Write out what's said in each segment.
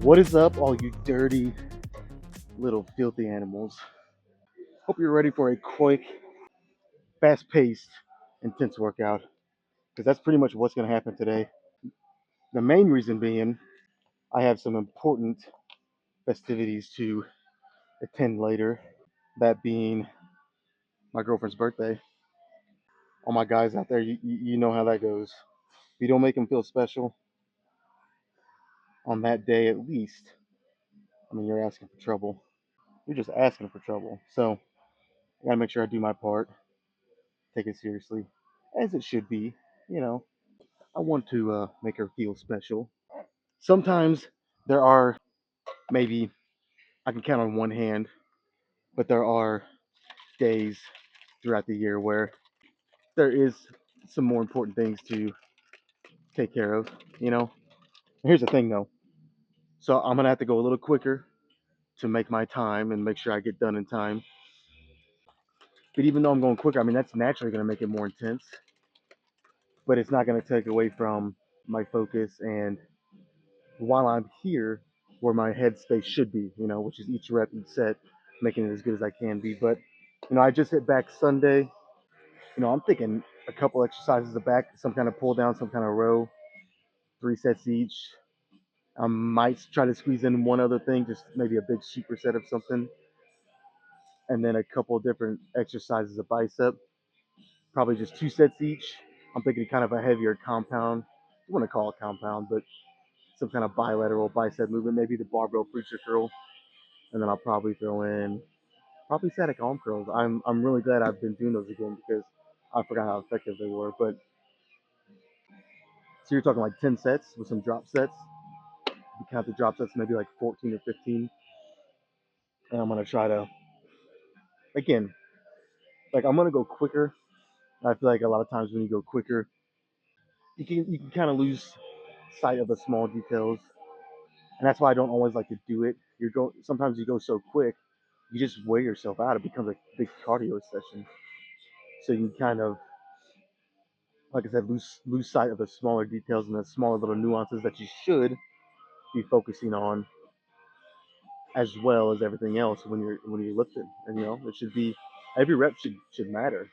What is up, all you dirty little filthy animals? Hope you're ready for a quick, fast paced, intense workout, because that's pretty much what's going to happen today. The main reason being, I have some important festivities to attend later, that being my girlfriend's birthday. All my guys out there, you know how that goes. If you don't make them feel special on that day at least, I mean, you're asking for trouble. You're just asking for trouble. So, I gotta make sure I do my part, take it seriously, as it should be, you know. I want to make her feel special. Sometimes there are maybe I can count on one hand, but there are days throughout the year where there is some more important things to take care of, you know. Here's the thing though. So I'm gonna have to go a little quicker to make my time and make sure I get done in time. But even though I'm going quicker, I mean that's naturally gonna make it more intense, but it's not gonna take away from my focus and while I'm here where my headspace should be, you know, which is each rep, each set, making it as good as I can be. But, you know, I just hit back Sunday. You know, I'm thinking a couple exercises of back, some kind of pull down, some kind of row, 3 sets each. I might try to squeeze in one other thing, just maybe a big superset of something, and then a couple of different exercises of bicep, probably just 2 sets each. I'm thinking kind of a heavier compound. I want to call it compound, but some kind of bilateral bicep movement, maybe the barbell preacher curl, and then I'll probably throw in probably static arm curls. I'm really glad I've been doing those again because I forgot how effective they were. But so you're talking like 10 sets with some drop sets. If you count the drop sets, maybe like 14 or 15. And I'm gonna try to again, like I'm gonna go quicker. I feel like a lot of times when you go quicker, you can kind of lose sight of the small details, and that's why I don't always like to do it. You go sometimes you go so quick, you just wear yourself out. It becomes a big cardio session. So you can kind of like I said, lose sight of the smaller details and the smaller little nuances that you should be focusing on as well as everything else when you're lifting. And you know, it should be every rep should matter.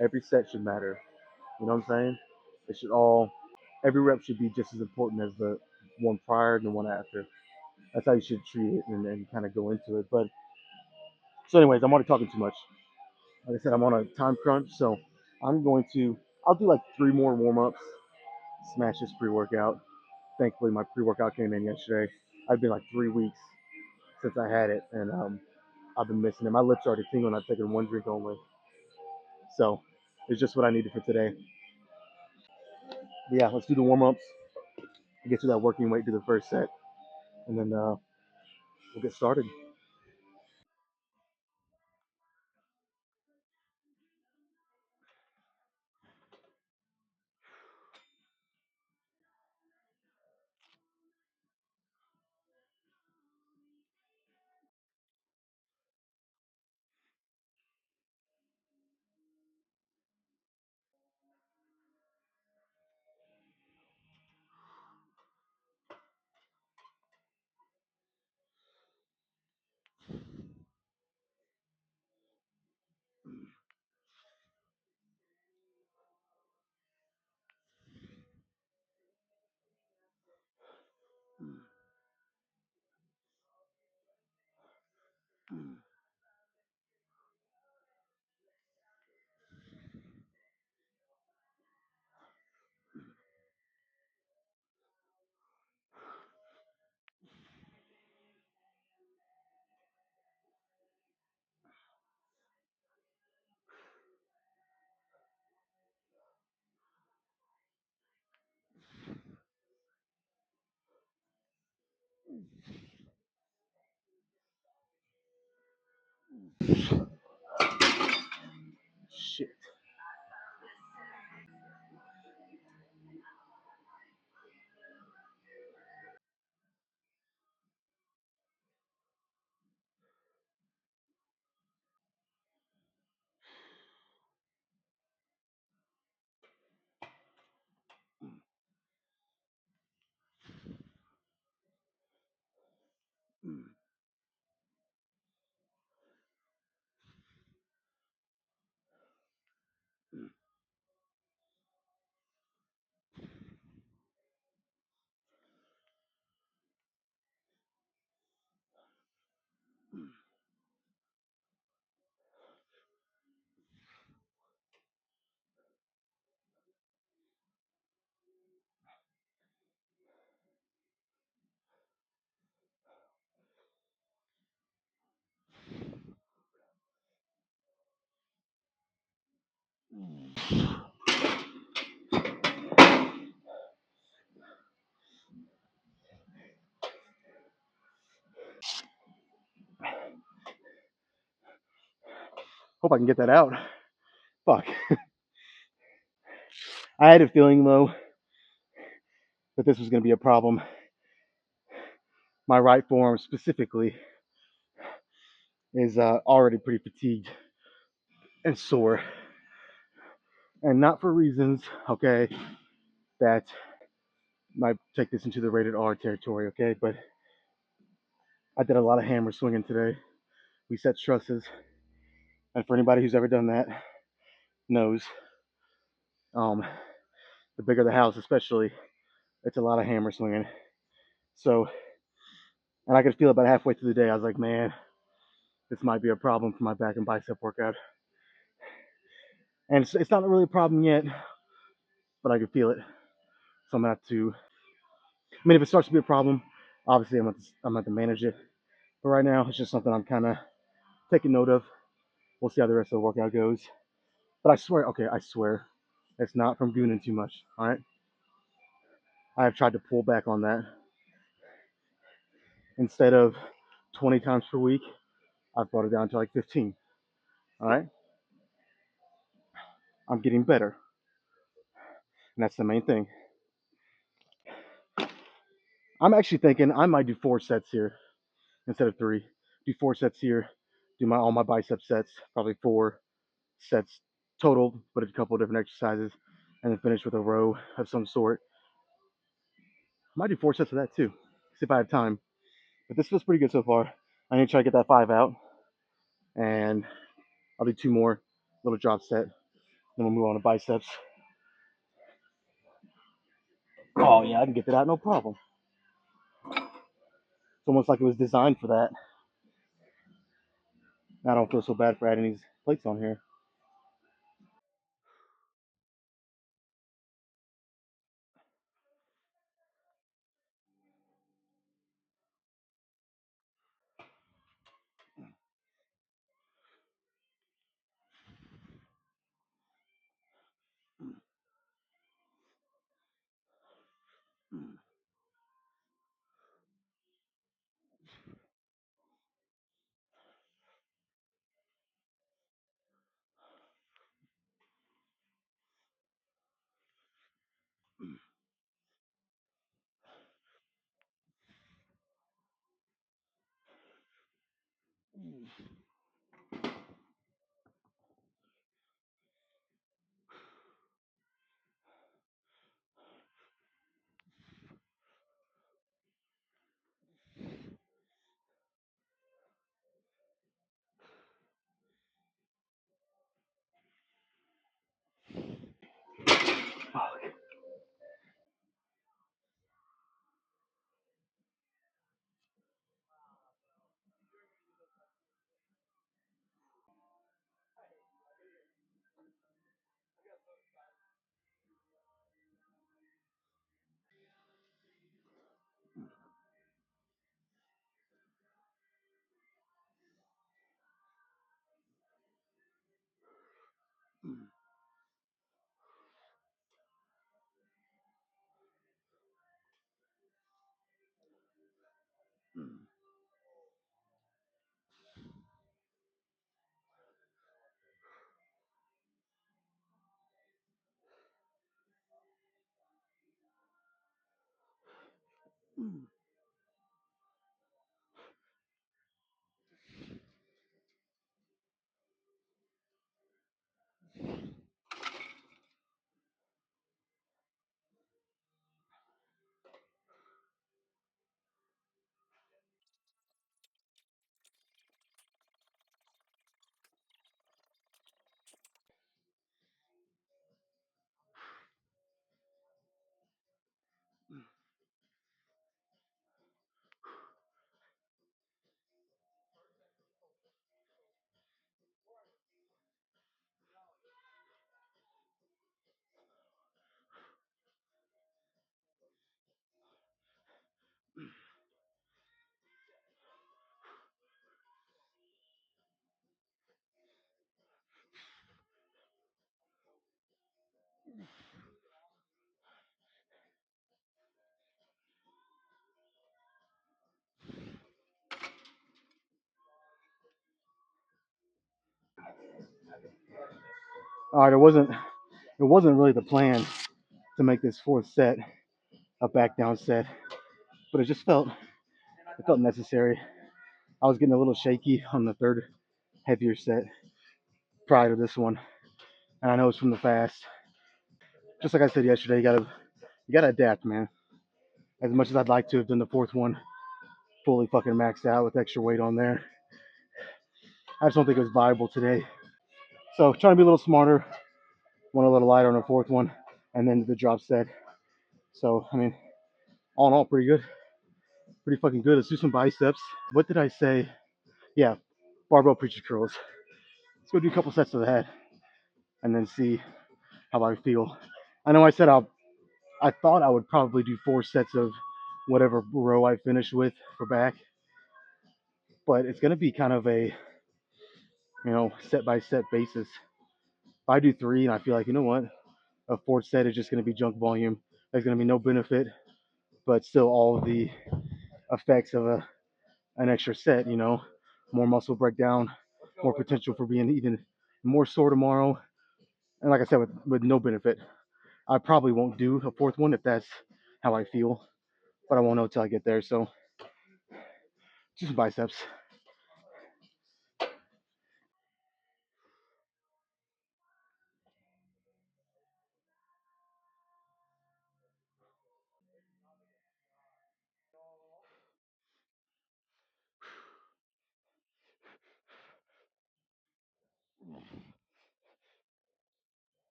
Every set should matter. You know what I'm saying? It should all every rep should be just as important as the one prior and the one after. That's how you should treat it and kind of go into it. But so anyways, I'm already talking too much. Like I said, I'm on a time crunch, so I'll do like 3 more warm ups, smash this pre workout. Thankfully, my pre-workout came in yesterday. I've been like 3 weeks since I had it, and I've been missing it. My lips are already tingling. I've taken one drink only, so it's just what I needed for today. But yeah, let's do the warm-ups. Get to that working weight to the first set, and then we'll get started. Shit. Hope I can get that out. Fuck. I had a feeling though that this was going to be a problem. My right forearm specifically is already pretty fatigued and sore, and not for reasons, okay, that might take this into the rated R territory, okay, but I did a lot of hammer swinging today. We set trusses, and for anybody who's ever done that knows, um, the bigger the house, especially, it's a lot of hammer swinging. So, and I could feel about halfway through the day, I was like, man, this might be a problem for my back and bicep workout. And it's not really a problem yet, but I can feel it. So I'm gonna have to. I mean, if it starts to be a problem, obviously I'm gonna have to manage it. But right now, it's just something I'm kind of taking note of. We'll see how the rest of the workout goes. But I swear, okay, I swear, it's not from gooning too much. All right, I have tried to pull back on that. Instead of 20 times per week, I've brought it down to like 15. All right, I'm getting better, and that's the main thing. I'm actually thinking I might do 4 sets here instead of 3. Do 4 sets here. Do my all my bicep sets, probably 4 sets total, but a couple of different exercises, and then finish with a row of some sort. I might do 4 sets of that too, see if I have time. But this feels pretty good so far. I need to try to get that 5 out, and I'll do 2 more, little drop set. Then we'll move on to biceps. Oh yeah, I can get that out no problem. It's almost like it was designed for that. I don't feel so bad for adding these plates on here. All right, it wasn't really the plan to make this fourth set a back down set, but it felt necessary. I was getting a little shaky on the third heavier set prior to this one, and I know it's from the fast. Just like I said yesterday, you gotta adapt, man. As much as I'd like to have done the fourth one fully fucking maxed out with extra weight on there, I just don't think it was viable today. So trying to be a little smarter, went a little lighter on the fourth one, and then the drop set. So I mean, all in all, pretty good, pretty fucking good. Let's do some biceps. What did I say? Yeah, barbell preacher curls. Let's go do a couple sets of that, and then see how I feel. I know I said I thought I would probably do 4 sets of whatever row I finish with for back, but it's gonna be kind of a set by set basis. If I do 3 and I feel like a fourth set is just gonna be junk volume. There's gonna be no benefit, but still all of the effects of an extra set. More muscle breakdown, more potential for being even more sore tomorrow. And like I said, with no benefit, I probably won't do a fourth one if that's how I feel, but I won't know until I get there. So just biceps.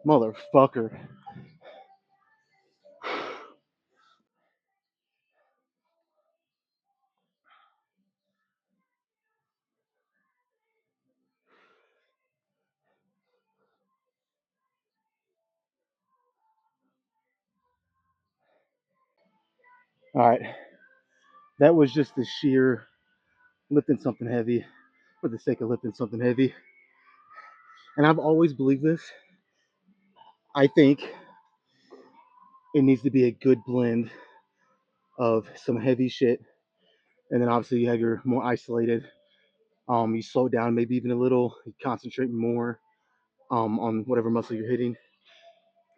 Motherfucker. All right, that was just the sheer lifting something heavy for the sake of lifting something heavy. And I've always believed this. I think it needs to be a good blend of some heavy shit, and then obviously you have your more isolated. You slow down maybe even a little. You concentrate more on whatever muscle you're hitting.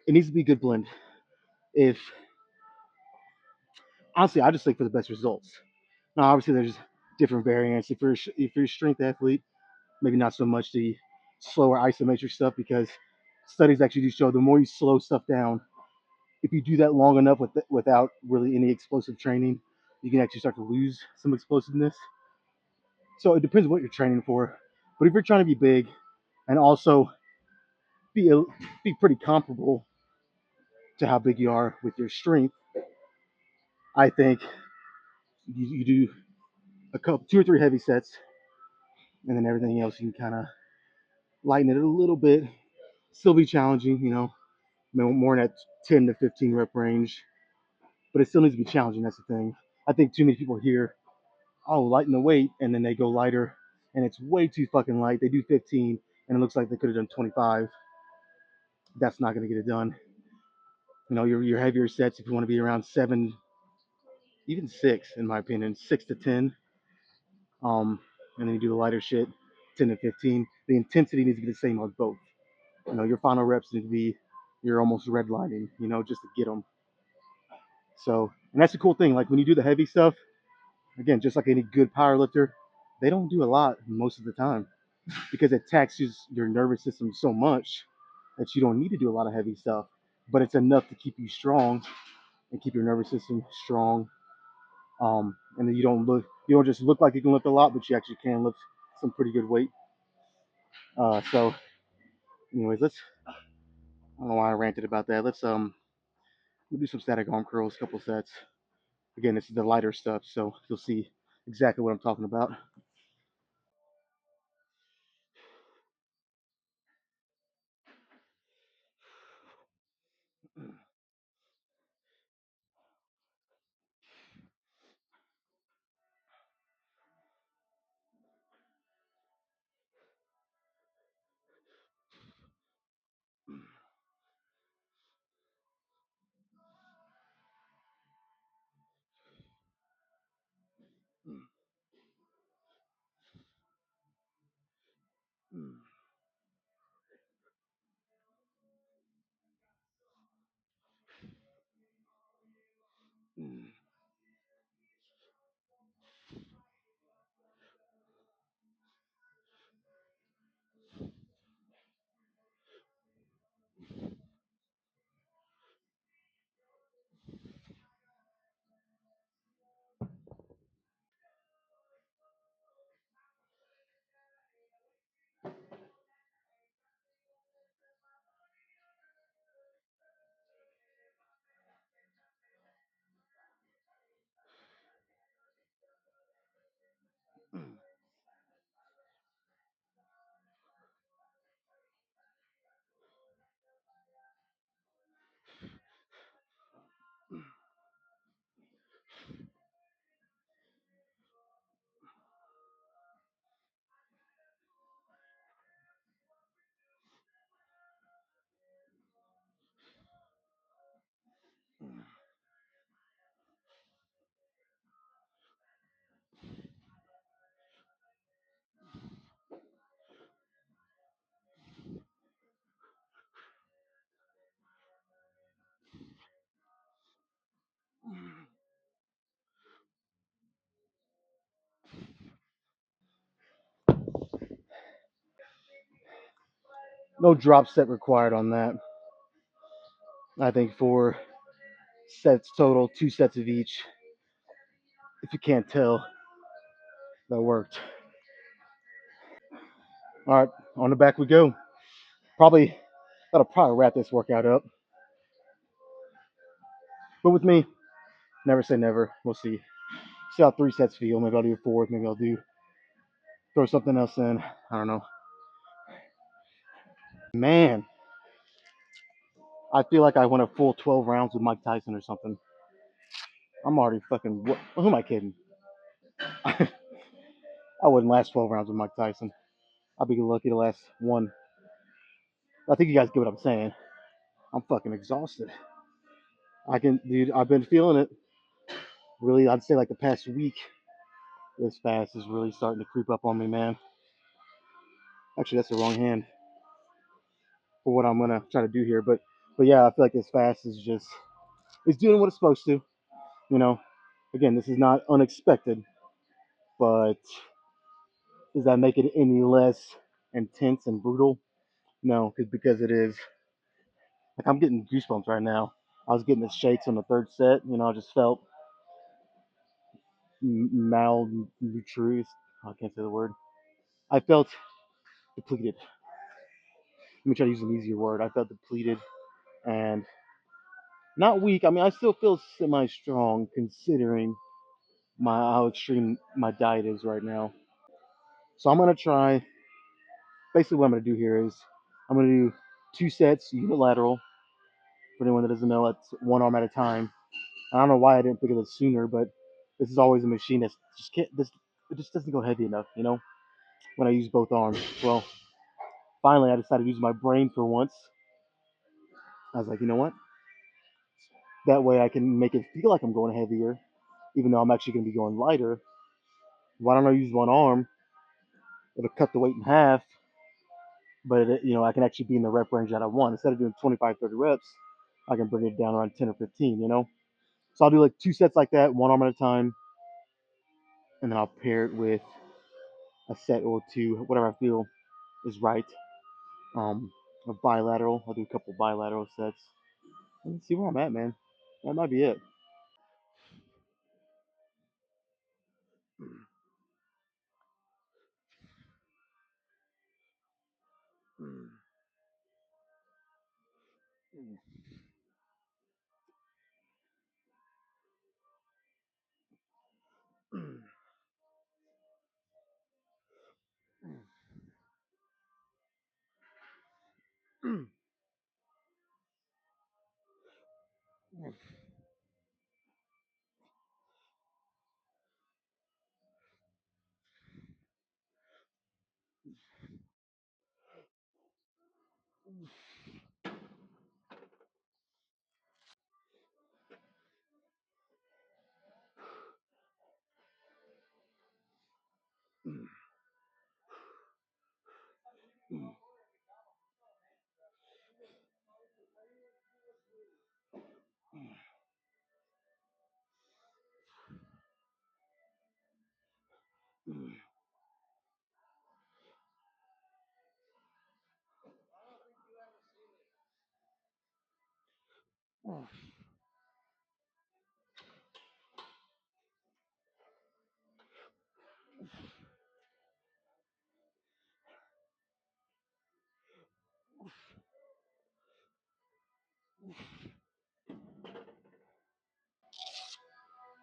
It needs to be a good blend. If honestly, I just think for the best results. Now, obviously, there's different variants. If you're a strength athlete, maybe not so much the slower isometric stuff because studies actually do show the more you slow stuff down, if you do that long enough without really any explosive training, you can actually start to lose some explosiveness. So it depends what you're training for. But if you're trying to be big and also be be pretty comparable to how big you are with your strength, I think you do a couple, two or three heavy sets, and then everything else you can kind of lighten it a little bit. Still be challenging, more in that 10 to 15 rep range, but it still needs to be challenging. That's the thing. I think too many people hear, oh, lighten the weight, and then they go lighter, and it's way too fucking light. They do 15, and it looks like they could have done 25. That's not going to get it done. Your heavier sets, if you want to be around 7, even 6, in my opinion, 6 to 10, and then you do the lighter shit, 10 to 15. The intensity needs to be the same on both. Your final reps need to be you're almost redlining, just to get them. So, and that's the cool thing. Like when you do the heavy stuff, again, just like any good power lifter, they don't do a lot most of the time because it taxes your nervous system so much that you don't need to do a lot of heavy stuff. But it's enough to keep you strong and keep your nervous system strong. And then you don't just look like you can lift a lot, but you actually can lift some pretty good weight. So, anyways, I don't know why I ranted about that. We'll do some static arm curls, a couple sets. Again, this is the lighter stuff, so you'll see exactly what I'm talking about. No drop set required on that. I think 4 sets total, 2 sets of each. If you can't tell, that worked. All right, on the back we go. That'll probably wrap this workout up. But with me, never say never. We'll see. See how 3 sets feel. Maybe I'll do a fourth. Maybe I'll throw something else in. I don't know. Man, I feel like I went a full 12 rounds with Mike Tyson or something. I'm already fucking. Who am I kidding? I wouldn't last 12 rounds with Mike Tyson. I'd be lucky to last one. I think you guys get what I'm saying. I'm fucking exhausted. Dude. I've been feeling it. Really, I'd say like the past week. This fast is really starting to creep up on me, man. Actually, that's the wrong hand for what I'm gonna try to do here. But yeah, I feel like this fast is just it's doing what it's supposed to. You know, again, this is not unexpected, but does that make it any less intense and brutal? No, because it is. Like I'm getting goosebumps right now. I was getting the shakes on the third set. I just felt malnourished. I can't say the word. I felt depleted. Let me try to use an easier word. I felt depleted and not weak. I mean, I still feel semi-strong considering my how extreme my diet is right now. So I'm gonna try. Basically, what I'm gonna do here is I'm gonna do 2 sets unilateral. For anyone that doesn't know, that's one arm at a time. I don't know why I didn't think of this sooner, but this is always a machine that's just can't. This it just doesn't go heavy enough. When I use both arms. Well, finally, I decided to use my brain for once. I was like, you know what? That way, I can make it feel like I'm going heavier, even though I'm actually going to be going lighter. Why don't I use one arm? It'll cut the weight in half, but I can actually be in the rep range that I want. Instead of doing 25, 30 reps, I can bring it down around 10 or 15. So I'll do like 2 sets like that, one arm at a time, and then I'll pair it with a set or two, whatever I feel is right. Um, a bilateral. I'll do a couple bilateral sets. And see where I'm at, man. That might be it.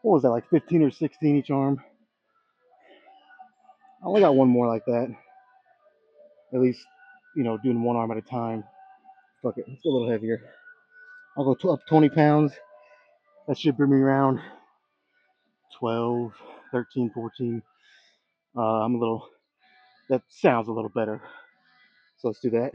What was that, like 15 or 16 each arm? I only got one more like that. At least, doing one arm at a time. Fuck it. Let's go a little heavier. I'll go up 20 pounds. That should bring me around 12, 13, 14. I'm a little, that sounds a little better. So let's do that.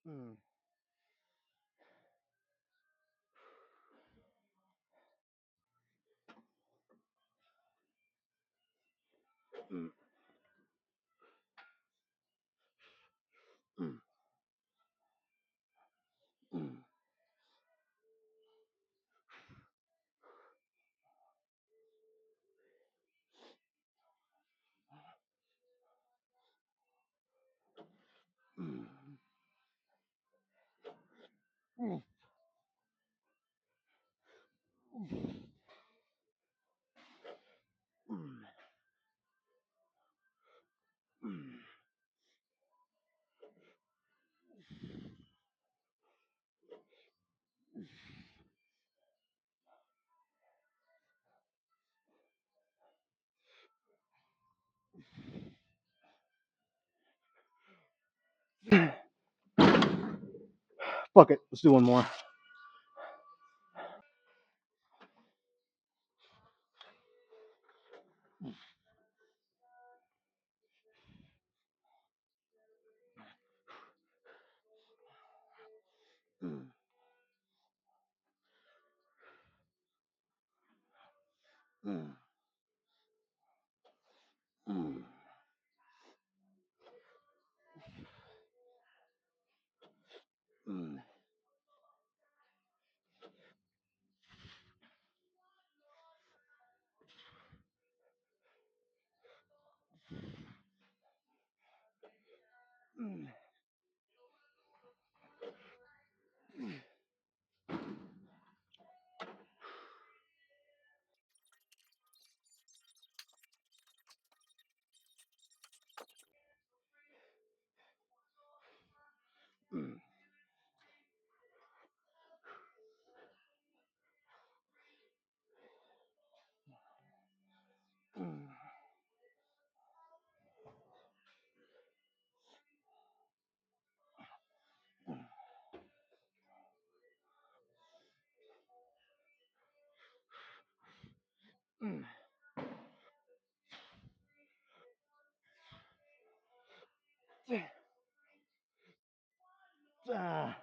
Mm. Mm. Mm. Mm. Mm. Mm. Mm. Fuck it. Let's do one more. Mm. Mm. Mm. Mm. Mm. Mm. Mm. Mm. Ah.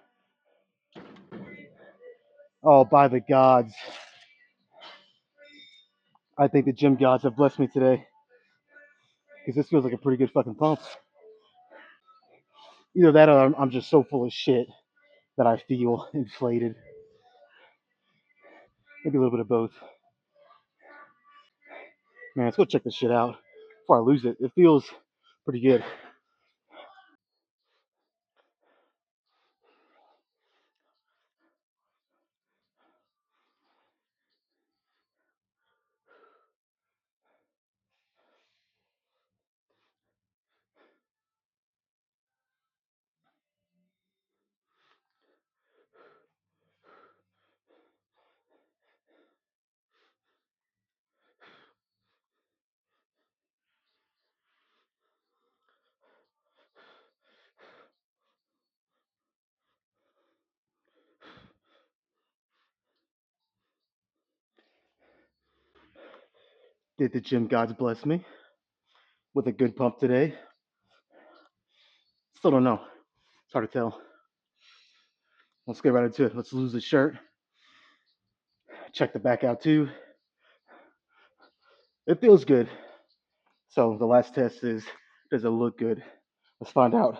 Oh, by the gods. I think the gym gods have blessed me today because this feels like a pretty good fucking pump. Either that or I'm just so full of shit that I feel inflated. Maybe a little bit of both. Man, let's go check this shit out before I lose it. It feels pretty good. Did the gym gods bless me with a good pump today? Still don't know. It's hard to tell. Let's get right into it. Let's lose the shirt. Check the back out too. It feels good. So the last test is, does it look good? Let's find out.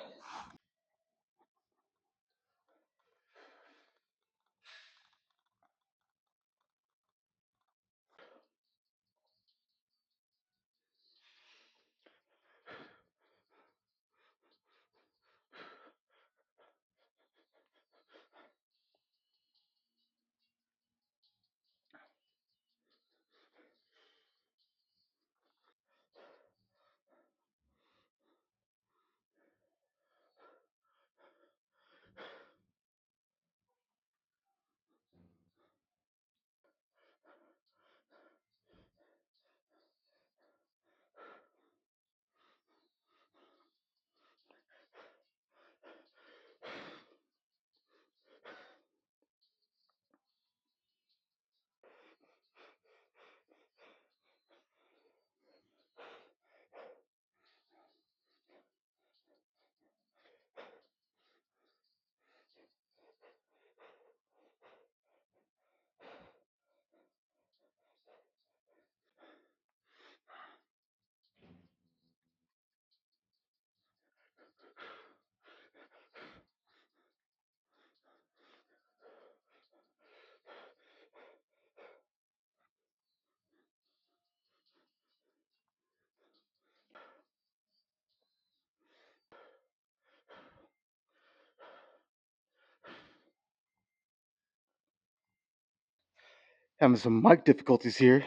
Having some mic difficulties here.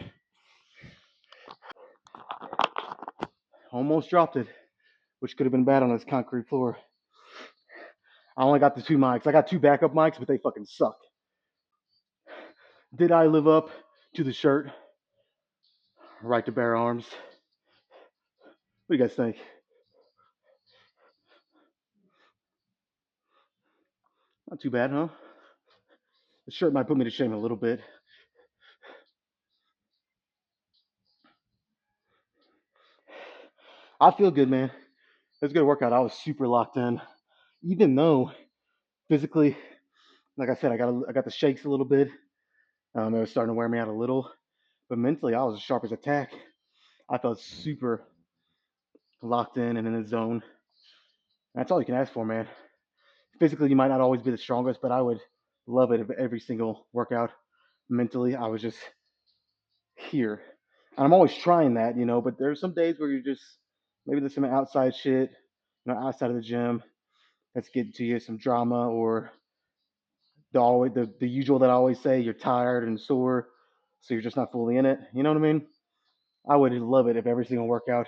Almost dropped it, which could have been bad on this concrete floor. I only got the two mics. I got two backup mics, but they fucking suck. Did I live up to the shirt? Right to bare arms. What do you guys think? Not too bad, huh? The shirt might put me to shame a little bit. I feel good, man. It was a good workout. I was super locked in, even though physically, like I said, I got the shakes a little bit. It was starting to wear me out a little, but mentally, I was as sharp as a tack. I felt super locked in the zone. That's all you can ask for, man. Physically, you might not always be the strongest, but I would love it if every single workout mentally I was just here. And I'm always trying that, but there's some days where you're just maybe there's some outside shit, outside of the gym that's getting to you, some drama or the usual that I always say, you're tired and sore, so you're just not fully in it. You know what I mean? I would love it if every single workout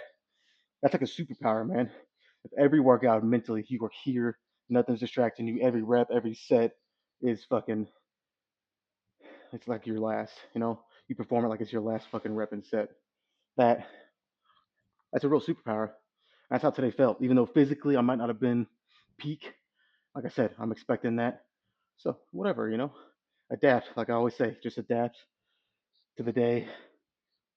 that's like a superpower, man. If every workout mentally you are here, nothing's distracting you. Every rep, every set is fucking. It's like your last. You perform it like it's your last fucking rep and set. That that's a real superpower. That's how today felt. Even though physically I might not have been peak, like I said, I'm expecting that. So whatever, adapt. Like I always say, just adapt to the day.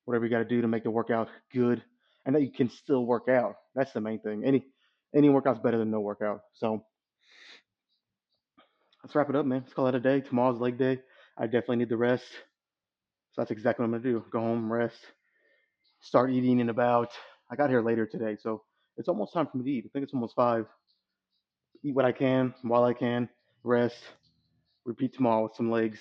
Whatever you got to do to make the workout good, and that you can still work out. That's the main thing. Any workout's better than no workout. So let's wrap it up, man. Let's call it a day. Tomorrow's leg day. I definitely need the rest. So that's exactly what I'm gonna do. Go home, rest, start eating in about. I got here later today, so it's almost time for me to eat. I think it's almost 5. Eat what I can while I can. Rest. Repeat tomorrow with some legs.